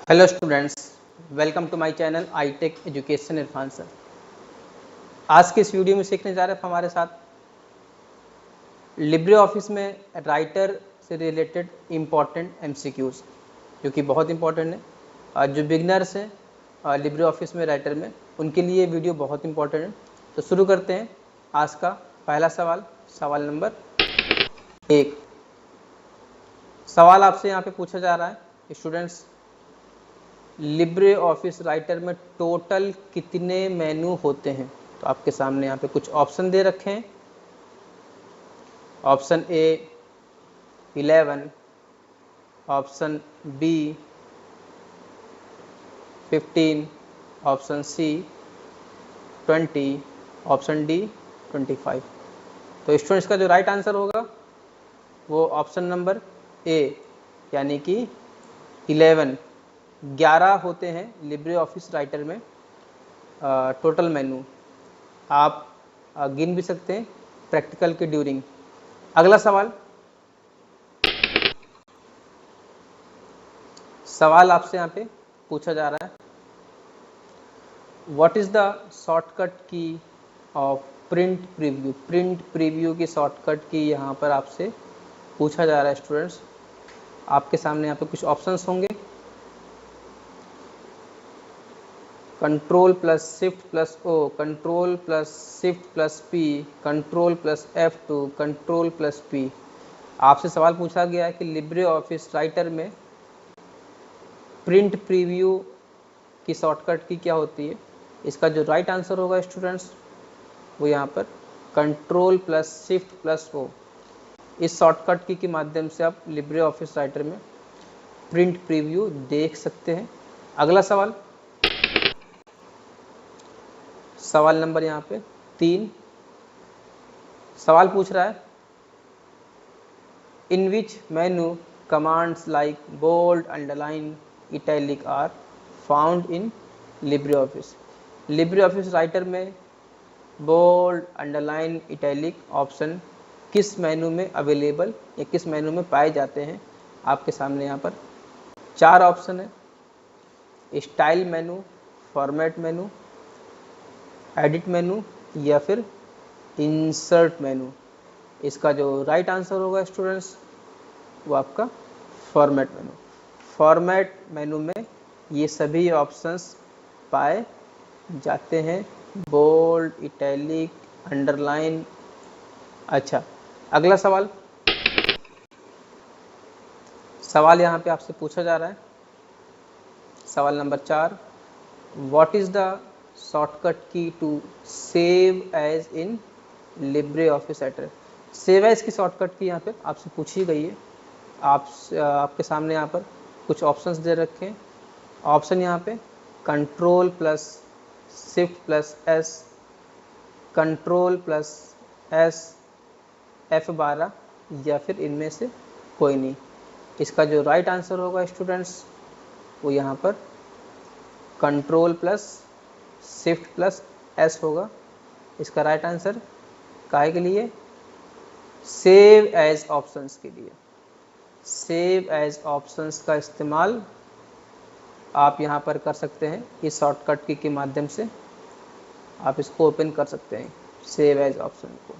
Hello students, welcome to my channel I tech education Irfan sir. आज के इस video में सीखने जा रहे हैं हमारे साथ लिब्रे ऑफिस में राइटर से रिलेटेड इम्पॉर्टेंट एमसीक्यूज, जो कि बहुत इंपॉर्टेंट है। जो बिगनर्स हैं लिब्रे ऑफिस में राइटर में, उनके लिए वीडियो बहुत इंपॉर्टेंट है। तो शुरू करते हैं आज का पहला सवाल। सवाल नंबर 1। सवाल आपसे यहाँ पे पूछा जा रहा है, स्टूडेंट्स, लिब्रे ऑफिस राइटर में टोटल कितने मेनू होते हैं? तो आपके सामने यहाँ पे कुछ ऑप्शन दे रखे हैं। Option A 11, option B 15, option C 20, option D 25। तो स्टूडेंट्स का जो राइट आंसर होगा वो ऑप्शन नंबर ए, यानी कि 11 होते हैं लिब्रे ऑफिस राइटर में टोटल मेनू। आप गिन भी सकते हैं प्रैक्टिकल के ड्यूरिंग। अगला सवाल आपसे यहाँ पे पूछा जा रहा है, व्हाट इज द शॉर्टकट की of print preview? Print preview की शॉर्टकट की यहाँ पर आपसे पूछा जा रहा है। स्टूडेंट्स, आपके सामने यहाँ पे कुछ ऑप्शंस होंगे। Control plus shift plus O, control plus shift plus P, control plus F2, control plus P. आपसे सवाल पूछा गया है कि लिब्रे ऑफिस राइटर में प्रिंट प्रीव्यू की शॉर्टकट की क्या होती है? इसका जो राइट आंसर होगा स्टूडेंट्स वो यहाँ पर control plus shift plus O. इस शॉर्टकट की के माध्यम से आप लिब्रे ऑफिस राइटर में प्रिंट प्रीव्यू देख सकते हैं। अगला सवाल नंबर यहाँ पे 3। सवाल पूछ रहा है, in which menu commands like bold, underline, italic are found in LibreOffice? LibreOffice writer में बोल्ड, अंडरलाइन, इटैलिक ऑप्शन किस मेनू में अवेलेबल या किस मेनू में पाए जाते हैं? आपके सामने यहाँ पर 4 ऑप्शन है। स्टाइल मेनू, फॉर्मेट मेनू, एडिट मेनू या फिर इंसर्ट मेनू। इसका जो राइट आंसर होगा स्टूडेंट्स वो आपका फॉर्मेट मेनू। फॉर्मेट मेनू में ये सभी ऑप्शंस पाए जाते हैं, बोल्ड, इटैलिक, अंडरलाइन। अच्छा, अगला सवाल यहाँ पे आपसे पूछा जा रहा है। सवाल नंबर 4, what is the shortcut key to save as in LibreOffice Writer? Save as key shortcut key यहाँ पे आपसे पूछी गई है। आपके सामने यहाँ पर कुछ ऑप्शंस दे रखे हैं। ऑप्शन यहाँ पे control plus shift plus S, control plus S, F12 या फिर इनमें से कोई नहीं। इसका जो राइट आंसर होगा स्टूडेंट्स वो यहाँ पर control plus shift plus S होगा। इसका राइट आंसर काहे के लिए? सेव एज ऑप्शंस के लिए। सेव एज ऑप्शंस का इस्तेमाल आप यहाँ पर कर सकते हैं। इस शॉर्टकट की के माध्यम से आप इसको ओपन कर सकते हैं, सेव एज ऑप्शन को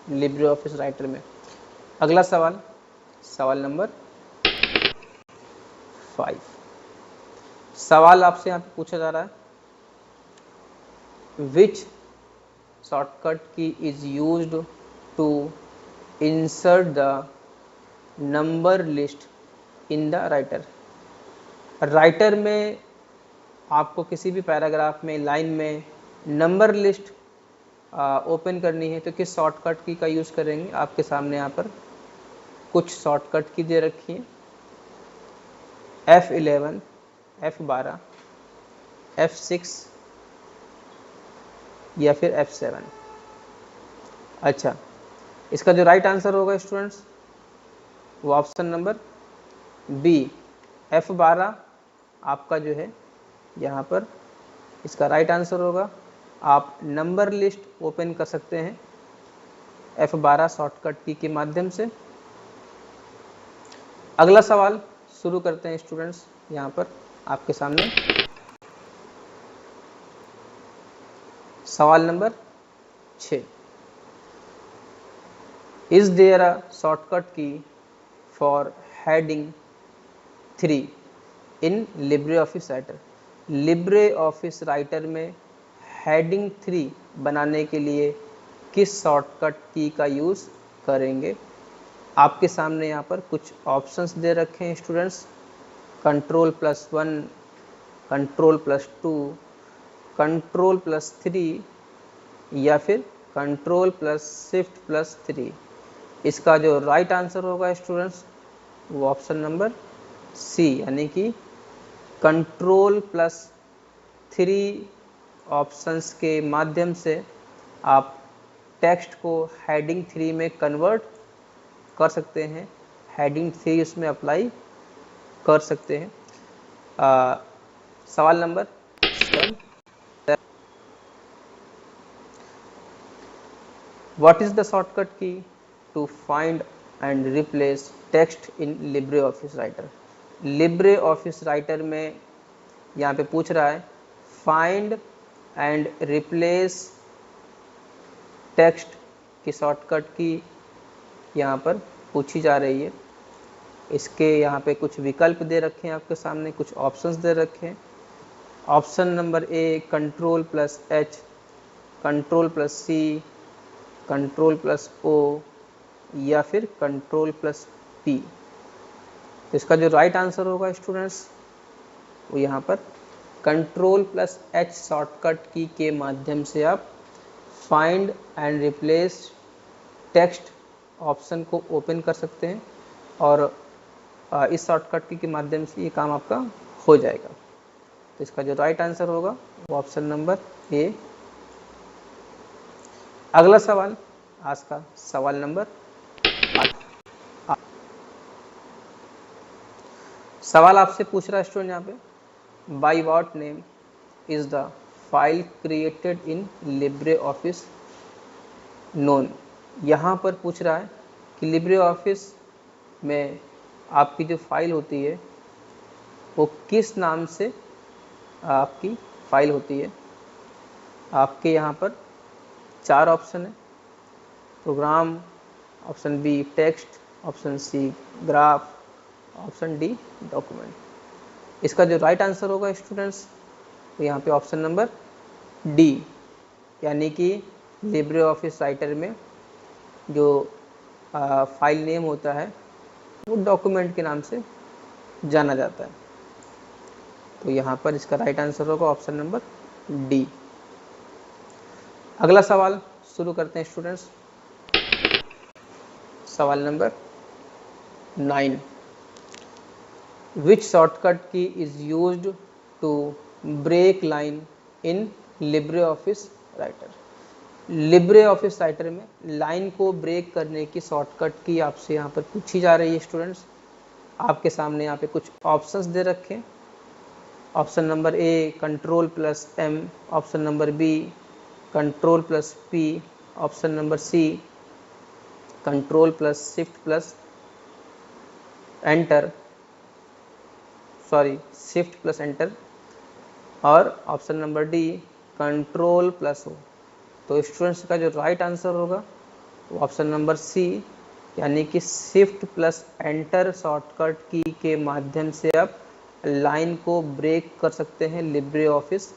लिब्रे ऑफिस राइटर में। अगला सवाल नंबर 5। सवाल आपसे यहाँ पे पूछा जा रहा है, which shortcut key is used to insert the number list in the writer? Writer में आपको किसी भी पैराग्राफ में, लाइन में नंबर लिस्ट ओपन करनी है तो किस शॉर्टकट की का यूज़ करेंगे? आपके सामने यहाँ पर कुछ शॉर्टकट की दे रखी है। F11, F12, F6 या फिर F7। अच्छा, इसका जो राइट आंसर होगा स्टूडेंट्स वो ऑप्शन नंबर बी, F12 आपका जो है यहाँ पर इसका राइट आंसर होगा। आप नंबर लिस्ट ओपन कर सकते हैं F12 शॉर्टकट की के माध्यम से। अगला सवाल शुरू करते हैं स्टूडेंट्स यहाँ पर। आपके सामने सवाल नंबर 6, is there a shortcut key for heading 3 in LibreOffice Writer. LibreOffice writer में हेडिंग 3 बनाने के लिए किस शॉर्टकट की का यूज़ करेंगे। आपके सामने यहाँ पर कुछ ऑप्शंस दे रखे हैं स्टूडेंट्स, Ctrl+1, Ctrl+2, Ctrl+3 या फिर Ctrl+Shift+3। इसका जो राइट आंसर होगा स्टूडेंट्स वो ऑप्शन नंबर सी, यानी कि Ctrl+3 ऑप्शंस के माध्यम से आप टेक्स्ट को हेडिंग 3 में कन्वर्ट कर सकते हैं, हेडिंग 3 उसमें अप्लाई कर सकते हैं। सवाल नंबर 7, what is the shortcut key to find and replace text in LibreOffice Writer. LibreOffice writer में यहाँ पे पूछ रहा है find and replace text key shortcut key यहाँ पर पूछी जा रही है। इसके यहाँ पे कुछ विकल्प दे रखे हैं आपके सामने, कुछ ऑप्शंस दे रखे हैं। ऑप्शन नंबर ए Ctrl+H, Ctrl+C, Ctrl+O या फिर Ctrl+P। तो इसका जो राइट आंसर होगा स्टूडेंट्स वो यहाँ पर Ctrl+H शॉर्टकट की के माध्यम से आप find and replace text option को ओपन कर सकते हैं और इस शॉर्टकट की के माध्यम से ये काम आपका हो जाएगा। तो इसका जो राइट आंसर होगा वो ऑप्शन नंबर ए। अगला सवाल आज का सवाल नंबर 8। सवाल आपसे पूछ रहा है स्टूडेंट यहाँ पे, by what name is the file created in Libre office known. यहाँ पर पूछ रहा है कि लिब्रे ऑफिस में आपकी जो फाइल होती है वो किस नाम से आपकी फाइल होती है। आपके यहाँ पर 4 ऑप्शन है, program, option B text, option C graph, option D document. इसका जो राइट आंसर होगा स्टूडेंट्स तो यहाँ पे ऑप्शन नंबर डी, यानी कि लिब्रे ऑफिस राइटर में जो फाइल नेम होता है वो डॉक्यूमेंट के नाम से जाना जाता है। तो यहाँ पर इसका राइट आंसर होगा ऑप्शन नंबर डी। अगला सवाल शुरू करते हैं स्टूडेंट्स। सवाल नंबर 9, which shortcut key is used to break line in LibreOffice Writer. LibreOffice writer में लाइन को ब्रेक करने की शॉर्टकट की आपसे यहाँ पर पूछी जा रही है स्टूडेंट्स। आपके सामने यहाँ पे कुछ ऑप्शंस दे रखे हैं। Option number A Ctrl+M, option number B Ctrl+P, option number C Shift+Enter और ऑप्शन नंबर डी Ctrl+O। तो स्टूडेंट्स का जो राइट आंसर होगा वो ऑप्शन नंबर सी, यानी कि Shift+Enter शॉर्टकट की के माध्यम से आप लाइन को ब्रेक कर सकते हैं लिब्रे ऑफिस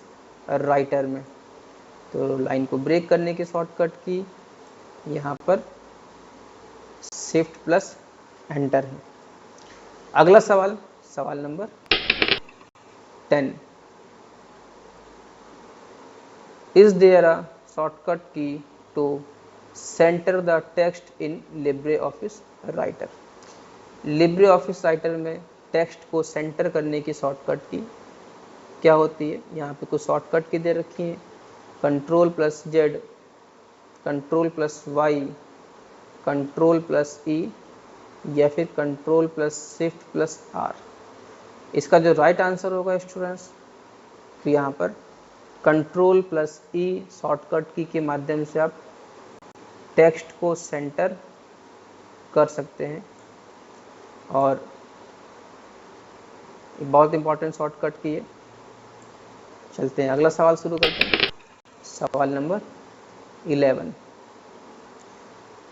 राइटर में। तो लाइन को ब्रेक करने की शॉर्टकट की यहाँ पर Shift+Enter है। अगला सवाल, सवाल नंबर 10, is there a shortcut key to centre the text in LibreOffice Writer. LibreOffice writer में टेक्स्ट को सेंटर करने की शॉर्टकट की क्या होती है। यहाँ पे कुछ शॉर्टकट की दे रखी है, Ctrl+Z, Ctrl+Y, Ctrl+E या फिर Ctrl+Shift+R। इसका जो राइट आंसर होगा स्टूडेंट्स तो यहाँ पर Ctrl+E शॉर्टकट की के माध्यम से आप टेक्स्ट को सेंटर कर सकते हैं और बहुत इंपॉर्टेंट शॉर्टकट की है। चलते हैं अगला सवाल शुरू करते हैं। सवाल नंबर 11,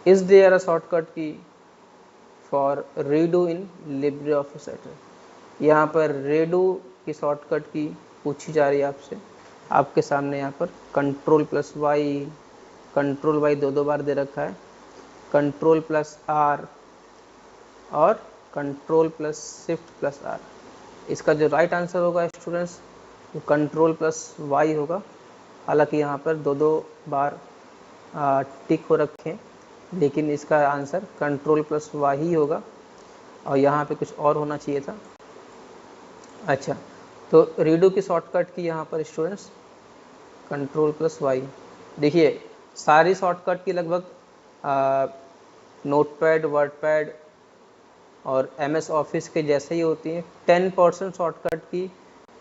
is there a shortcut key for redo in LibreOffice Writer. यहाँ पर रीडू की शॉर्टकट की पूछी जा रही है आपसे। आपके सामने यहाँ पर Ctrl+Y, Ctrl+Y दो बार दे रखा है, Ctrl+R और Ctrl+Shift+R। इसका जो राइट आंसर होगा स्टूडेंट्स वो Ctrl+Y होगा। हालांकि यहाँ पर दो बार टिक हो रखे हैं, लेकिन इसका आंसर Ctrl+Y ही होगा और यहाँ पे कुछ और होना चाहिए था। अच्छा, तो रीडू की शॉर्टकट की यहाँ पर स्टूडेंट्स Ctrl+Y। देखिए सारी शॉर्टकट की लगभग नोटपैड, वर्डपैड और MS ऑफिस के जैसे ही होती हैं। 10% शॉर्टकट की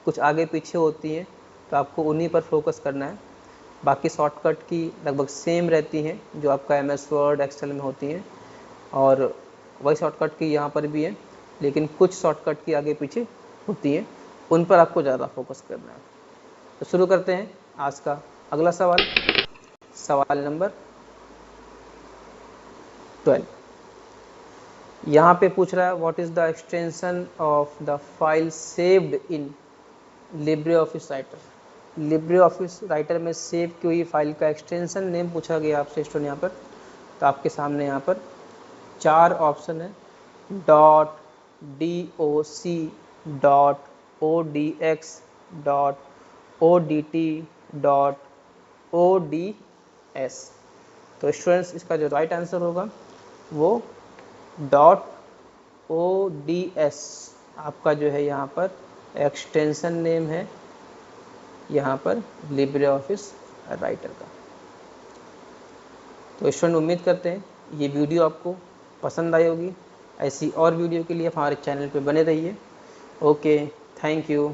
कुछ आगे पीछे होती हैं, तो आपको उन्हीं पर फोकस करना है। बाकी शॉर्टकट की लगभग सेम रहती हैं जो आपका MS वर्ड, एक्सेल में होती हैं, और वही शॉर्टकट की यहाँ पर भी है, लेकिन कुछ शॉर्टकट की आगे पीछे होती हैं, उन पर आपको ज़्यादा फोकस करना है। तो शुरू करते हैं आज का अगला सवाल। सवाल नंबर 12, यहाँ पे पूछ रहा है what is the extension of the file saved in LibreOffice Writer. LibreOffice writer में सेव की हुई फाइल का एक्सटेंशन नेम पूछा गया आपसे स्टूडेंट यहाँ पर। तो आपके सामने यहाँ पर 4 ऑप्शन है, .doc, .odx, .odt, .ods। तो स्टूडेंट्स इसका जो राइट आंसर होगा वो .ods आपका जो है यहाँ पर एक्सटेंशन नेम है यहाँ पर लिब्रे ऑफिस राइटर का। तो स्टूडेंट उम्मीद करते हैं ये वीडियो आपको पसंद आई होगी। ऐसी और वीडियो के लिए हमारे चैनल पे बने रहिए। Okay, thank you.